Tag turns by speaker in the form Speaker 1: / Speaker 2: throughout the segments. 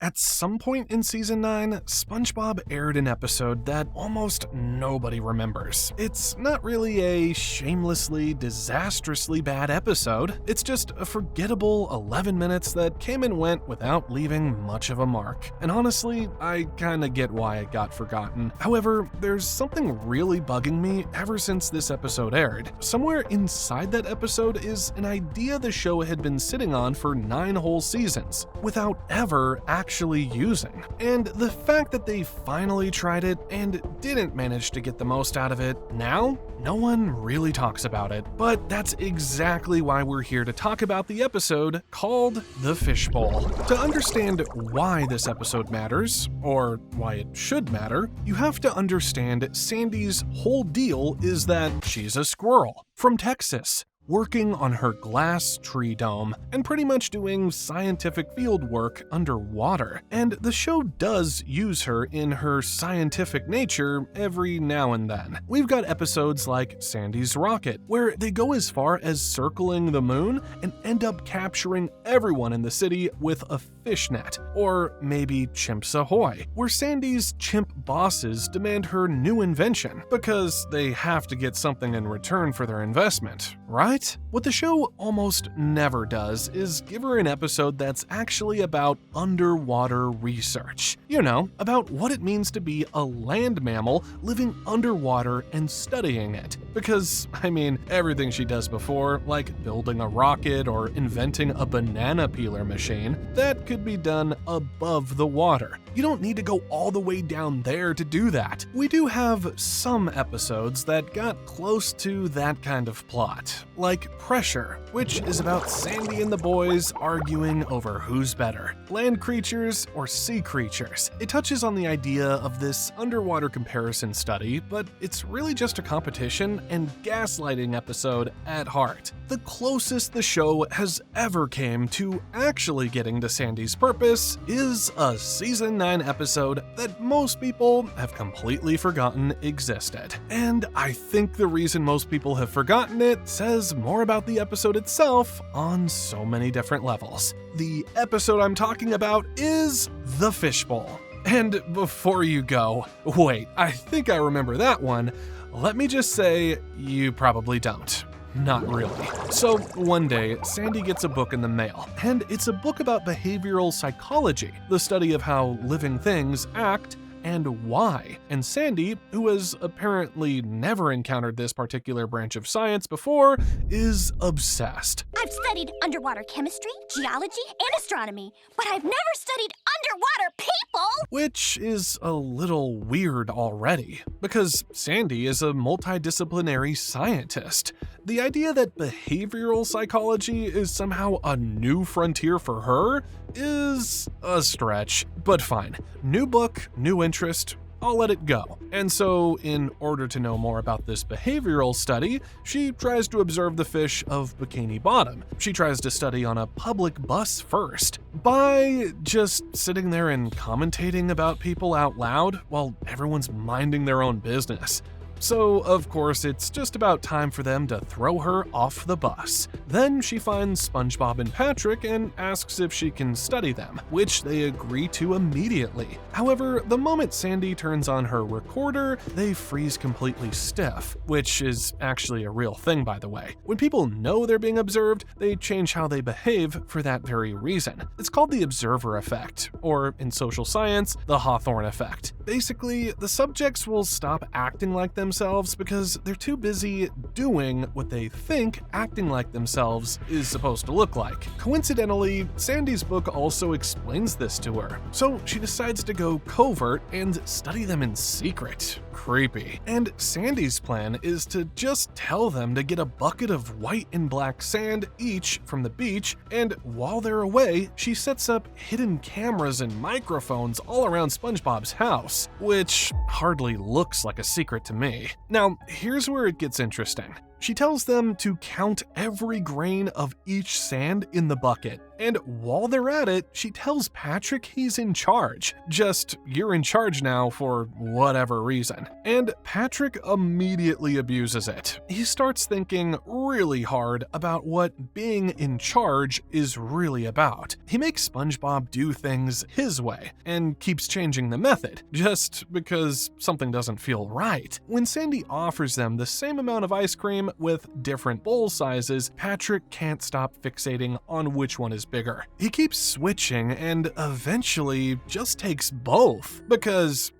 Speaker 1: At some point in season 9, SpongeBob aired an episode that almost nobody remembers. It's not really a shamelessly, disastrously bad episode. It's just a forgettable 11 minutes that came and went without leaving much of a mark. And honestly, I kinda get why it got forgotten. However, there's something really bugging me ever since this episode aired. Somewhere inside that episode is an idea the show had been sitting on for 9 whole seasons, without ever actually using. And the fact that they finally tried it and didn't manage to get the most out of it, now, no one really talks about it. But that's exactly why we're here to talk about the episode called The Fishbowl. To understand why this episode matters, or why it should matter, you have to understand Sandy's whole deal is that she's a squirrel from Texas, working on her glass tree dome, and pretty much doing scientific field work underwater. And the show does use her in her scientific nature every now and then. We've got episodes like Sandy's Rocket, where they go as far as circling the moon and end up capturing everyone in the city with a fishnet, or maybe Chimps Ahoy, where Sandy's chimp bosses demand her new invention because they have to get something in return for their investment, right? What the show almost never does is give her an episode that's actually about underwater research. You know, about what it means to be a land mammal living underwater and studying it. Because, I mean, everything she does before, like building a rocket or inventing a banana peeler machine, that could be done above the water. You don't need to go all the way down there to do that. We do have some episodes that got close to that kind of plot, like Pressure, which is about Sandy and the boys arguing over who's better, land creatures or sea creatures. It touches on the idea of this underwater comparison study, but it's really just a competition and gaslighting episode at heart. The closest the show has ever came to actually getting to Sandy's purpose is a season 9 episode that most people have completely forgotten existed. And I think the reason most people have forgotten it says more about the episode itself on so many different levels. The episode I'm talking about is The Fishbowl. And before you go, wait, I think I remember that one, let me just say, you probably don't. Not really. So one day, Sandy gets a book in the mail, and it's a book about behavioral psychology, the study of how living things act and why. And Sandy, who has apparently never encountered this particular branch of science before, is obsessed.
Speaker 2: I've studied underwater chemistry, geology, and astronomy, but I've never studied underwater people!
Speaker 1: Which is a little weird already, because Sandy is a multidisciplinary scientist. The idea that behavioral psychology is somehow a new frontier for her is a stretch, but fine. New book, new interest, I'll let it go. And so, in order to know more about this behavioral study, she tries to observe the fish of Bikini Bottom. She tries to study on a public bus first, by just sitting there and commentating about people out loud while everyone's minding their own business. So, of course, it's just about time for them to throw her off the bus. Then she finds SpongeBob and Patrick and asks if she can study them, which they agree to immediately. However, the moment Sandy turns on her recorder, they freeze completely stiff, which is actually a real thing, by the way. When people know they're being observed, they change how they behave for that very reason. It's called the observer effect, or in social science, the Hawthorne effect. Basically, the subjects will stop acting like themselves because they're too busy doing what they think acting like themselves is supposed to look like. Coincidentally, Sandy's book also explains this to her, so she decides to go covert and study them in secret. Creepy. And Sandy's plan is to just tell them to get a bucket of white and black sand each from the beach, and while they're away, she sets up hidden cameras and microphones all around SpongeBob's house, which hardly looks like a secret to me. Now, here's where it gets interesting. She tells them to count every grain of each sand in the bucket. And while they're at it, she tells Patrick he's in charge. Just, you're in charge now for whatever reason. And Patrick immediately abuses it. He starts thinking really hard about what being in charge is really about. He makes SpongeBob do things his way and keeps changing the method, just because something doesn't feel right. When Sandy offers them the same amount of ice cream with different bowl sizes, Patrick can't stop fixating on which one is bigger. He keeps switching and eventually just takes both because,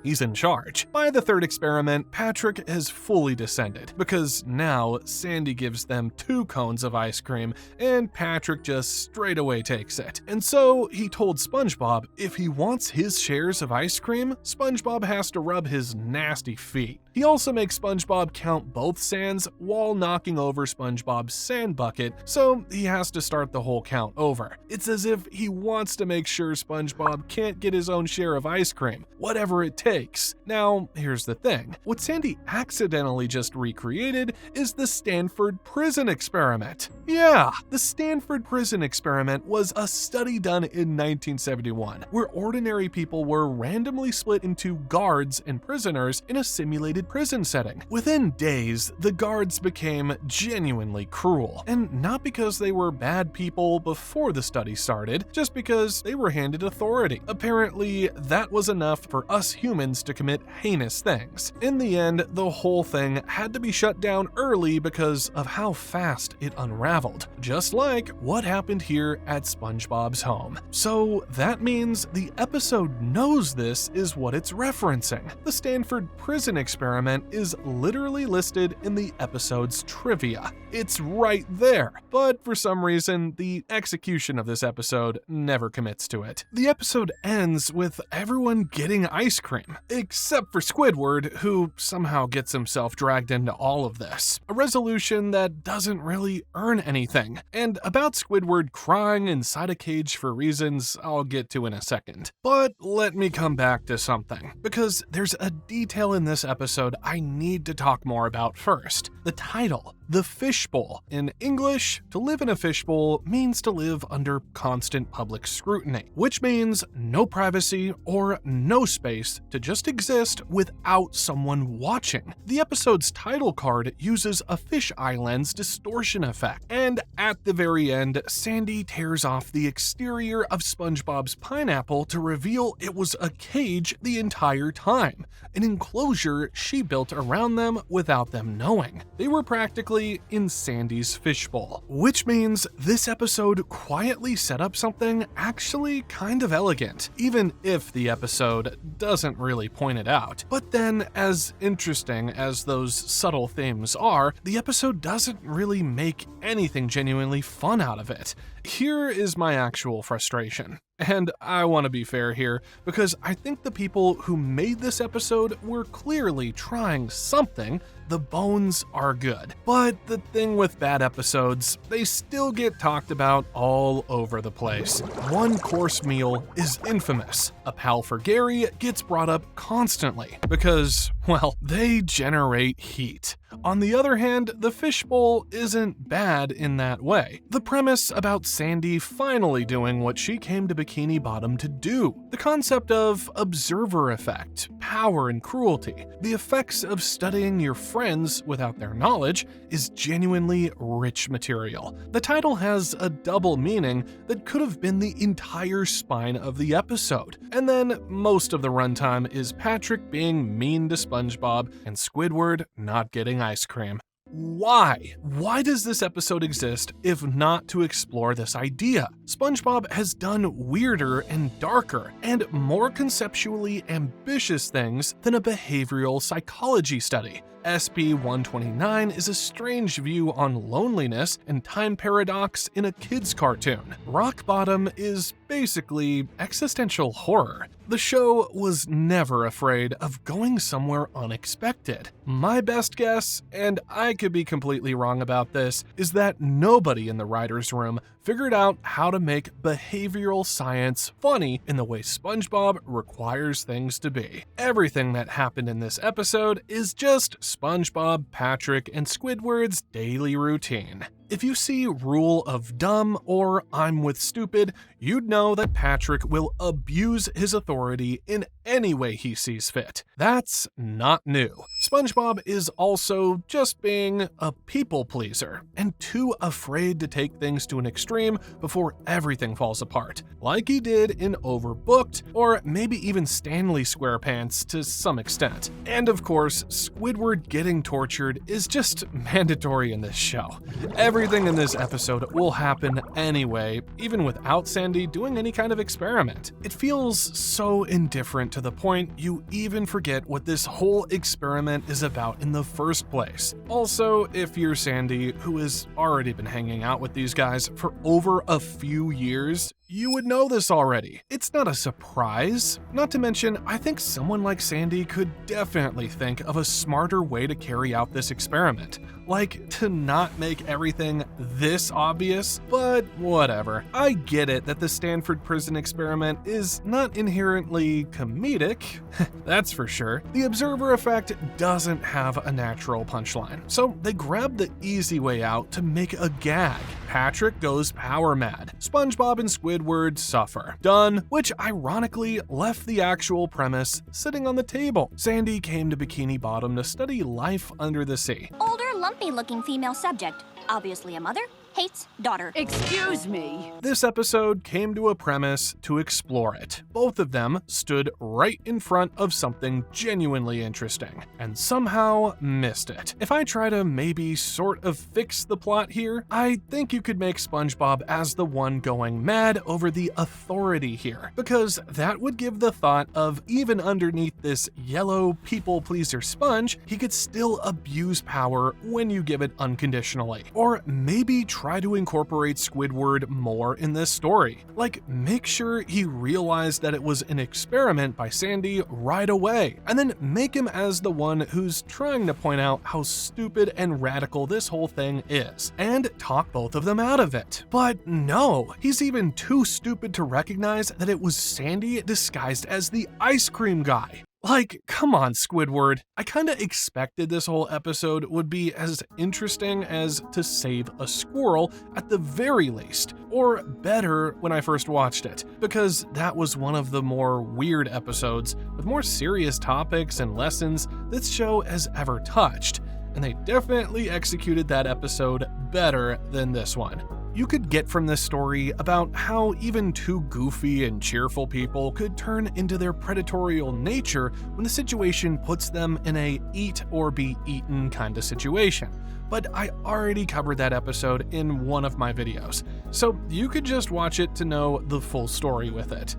Speaker 1: he's in charge. By the third experiment, Patrick has fully descended because now Sandy gives them 2 cones of ice cream and Patrick just straight away takes it. And so he told SpongeBob if he wants his shares of ice cream, SpongeBob has to rub his nasty feet. He also makes SpongeBob count both sands while knocking over SpongeBob's sand bucket, so he has to start the whole count over. It's as if he wants to make sure SpongeBob can't get his own share of ice cream, whatever it takes. Now, here's the thing. What Sandy accidentally just recreated is the Stanford prison experiment. Yeah, the Stanford prison experiment was a study done in 1971, where ordinary people were randomly split into guards and prisoners in a simulated prison setting. Within days, the guards became genuinely cruel, and not because they were bad people before the study started, just because they were handed authority. Apparently, that was enough for us humans to commit heinous things. In the end, the whole thing had to be shut down early because of how fast it unraveled, just like what happened here at SpongeBob's home. So that means the episode knows this is what it's referencing. The Stanford prison experiment is literally listed in the episode's trivia. It's right there, but for some reason, the execution of this episode never commits to it. The episode ends with everyone getting ice cream, except for Squidward, who somehow gets himself dragged into all of this. A resolution that doesn't really earn anything, and about Squidward crying inside a cage for reasons I'll get to in a second. But let me come back to something, because there's a detail in this episode I need to talk more about first. The title, The Fishbowl. In English, to live in a fishbowl means to live under constant public scrutiny, which means no privacy or no space to just exist without someone watching. The episode's title card uses a fisheye lens distortion effect, and at the very end, Sandy tears off the exterior of SpongeBob's pineapple to reveal it was a cage the entire time, an enclosure she built around them without them knowing. They were practically in Sandy's fishbowl, which means this episode quietly set up something actually kind of elegant, even if the episode doesn't really point it out. But then, as interesting as those subtle themes are, the episode doesn't really make anything genuinely fun out of it. Here is my actual frustration. And I want to be fair here, because I think the people who made this episode were clearly trying something. The bones are good. But the thing with bad episodes, they still get talked about all over the place. One course meal is infamous. A pal for Gary gets brought up constantly because, well, they generate heat. On the other hand, the fishbowl isn't bad in that way. The premise about Sandy finally doing what she came to Bikini Bottom to do. The concept of observer effect, power and cruelty, the effects of studying your friends without their knowledge is genuinely rich material. The title has a double meaning that could have been the entire spine of the episode. And then most of the runtime is Patrick being mean to SpongeBob and Squidward not getting ice cream. Why? Why does this episode exist if not to explore this idea? SpongeBob has done weirder and darker and more conceptually ambitious things than a behavioral psychology study. SP-129 is a strange view on loneliness and time paradox in a kid's cartoon. Rock Bottom is basically existential horror. The show was never afraid of going somewhere unexpected. My best guess, and I could be completely wrong about this, is that nobody in the writer's room figured out how to make behavioral science funny in the way SpongeBob requires things to be. Everything that happened in this episode is just SpongeBob, Patrick, and Squidward's daily routine. If you see Rule of Dumb or I'm with Stupid, you'd know that Patrick will abuse his authority in any way he sees fit. That's not new. SpongeBob is also just being a people pleaser and too afraid to take things to an extreme before everything falls apart, like he did in Overbooked or maybe even Stanley SquarePants to some extent. And of course, Squidward getting tortured is just mandatory in this show. Everything in this episode will happen anyway, even without Sandy doing any kind of experiment. It feels so indifferent to the point you even forget what this whole experiment is about in the first place. Also, if you're Sandy, who has already been hanging out with these guys for over a few years, you would know this already. It's not a surprise. Not to mention, I think someone like Sandy could definitely think of a smarter way to carry out this experiment. Like, to not make everything this obvious, but whatever. I get it that the Stanford prison experiment is not inherently comedic, that's for sure. The observer effect doesn't have a natural punchline, so they grab the easy way out to make a gag. Patrick goes power mad. SpongeBob and Squidward suffer. Done, which ironically left the actual premise sitting on the table. Sandy came to Bikini Bottom to study life under the sea.
Speaker 2: Older, lumpy-looking female subject. Obviously a mother. Hates daughter.
Speaker 3: Excuse me.
Speaker 1: This episode came to a premise to explore it. Both of them stood right in front of something genuinely interesting, and somehow missed it. If I try to maybe sort of fix the plot here, I think you could make SpongeBob as the one going mad over the authority here, because that would give the thought of even underneath this yellow people-pleaser sponge, he could still abuse power when you give it unconditionally. Or maybe try to incorporate Squidward more in this story. Like, make sure he realized that it was an experiment by Sandy right away, and then make him as the one who's trying to point out how stupid and radical this whole thing is, and talk both of them out of it. But no, he's even too stupid to recognize that it was Sandy disguised as the ice cream guy. Like, come on, Squidward. I kinda expected this whole episode would be as interesting as To Save a Squirrel at the very least, or better when I first watched it, because that was one of the more weird episodes with more serious topics and lessons this show has ever touched, and they definitely executed that episode better than this one. You could get from this story about how even two goofy and cheerful people could turn into their predatorial nature when the situation puts them in a eat or be eaten kind of situation. But I already covered that episode in one of my videos, so you could just watch it to know the full story with it.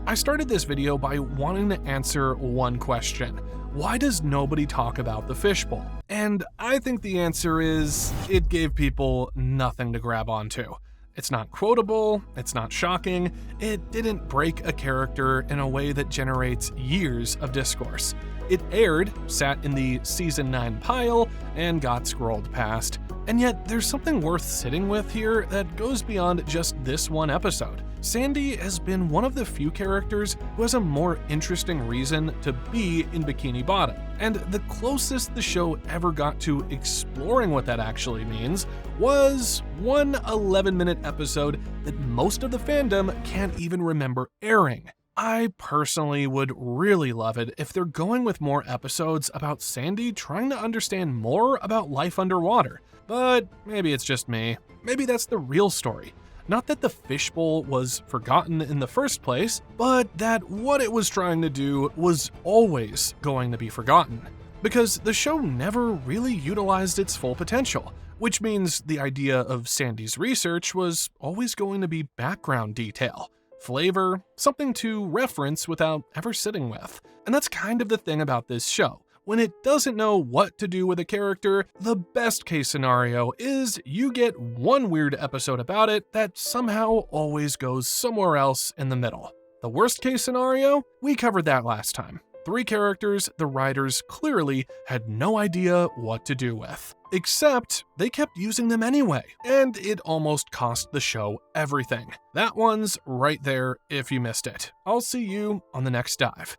Speaker 1: I started this video by wanting to answer one question. Why does nobody talk about the fishbowl? And I think the answer is, it gave people nothing to grab onto. It's not quotable, it's not shocking, it didn't break a character in a way that generates years of discourse. It aired, sat in the season 9 pile, and got scrolled past. And yet, there's something worth sitting with here that goes beyond just this one episode. Sandy has been one of the few characters who has a more interesting reason to be in Bikini Bottom, and the closest the show ever got to exploring what that actually means was one 11-minute episode that most of the fandom can't even remember airing. I personally would really love it if they're going with more episodes about Sandy trying to understand more about life underwater, but maybe it's just me. Maybe that's the real story. Not that the fishbowl was forgotten in the first place, but that what it was trying to do was always going to be forgotten. Because the show never really utilized its full potential, which means the idea of Sandy's research was always going to be background detail, flavor, something to reference without ever sitting with. And that's kind of the thing about this show. When it doesn't know what to do with a character, the best case scenario is you get one weird episode about it that somehow always goes somewhere else in the middle. The worst case scenario? We covered that last time. 3 characters the writers clearly had no idea what to do with. Except they kept using them anyway, and it almost cost the show everything. That one's right there if you missed it. I'll see you on the next dive.